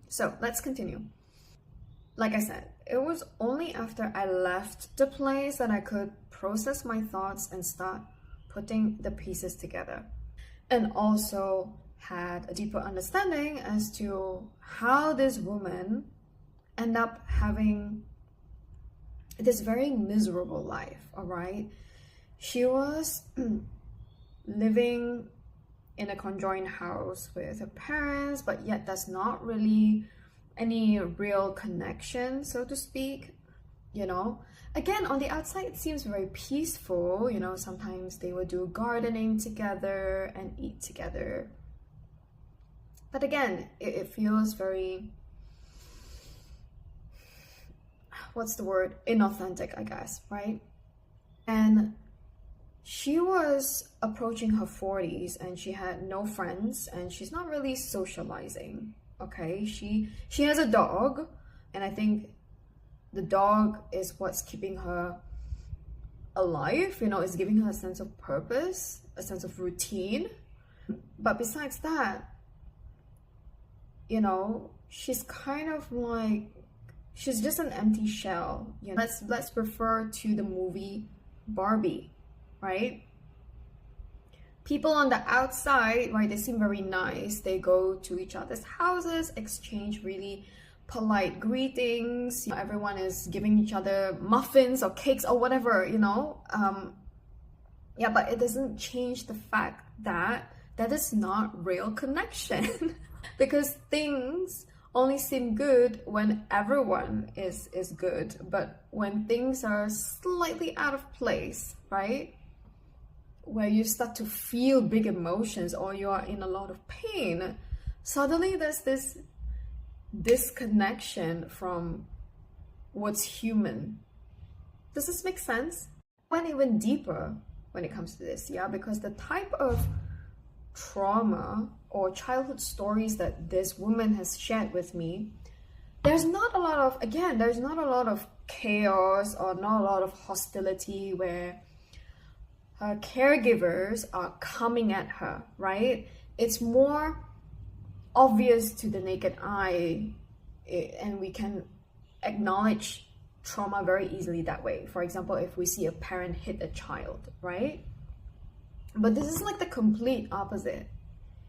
So let's continue. Like I said, it was only after I left the place that I could process my thoughts and start putting the pieces together. And also had a deeper understanding as to how this woman ended up having this very miserable life, all right? She was living in a conjoined house with her parents, but yet there's not really any real connection, so to speak, you know. Again, on the outside, it seems very peaceful, you know. Sometimes they would do gardening together and eat together. But again, it feels very, what's the word? Inauthentic, I guess, right? And she was approaching her 40s and she had no friends and she's not really socializing. Okay, she has a dog, and I think the dog is what's keeping her alive, you know, is giving her a sense of purpose, a sense of routine. But besides that, you know, she's kind of like, she's just an empty shell. You know, let's refer to the movie Barbie, right? People on the outside, right, they seem very nice. They go to each other's houses, exchange really polite greetings. You know, everyone is giving each other muffins or cakes or whatever, you know. Yeah, but it doesn't change the fact that that is not real connection. Because things only seem good when everyone is good. But when things are slightly out of place, right? Where you start to feel big emotions or you are in a lot of pain, suddenly there's this disconnection from what's human. Does this make sense? I went even deeper when it comes to this, yeah, because the type of trauma or childhood stories that this woman has shared with me, there's not a lot of chaos or not a lot of hostility where her caregivers are coming at her, right? It's more obvious to the naked eye, and we can acknowledge trauma very easily that way. For example, if we see a parent hit a child, right? But this is like the complete opposite.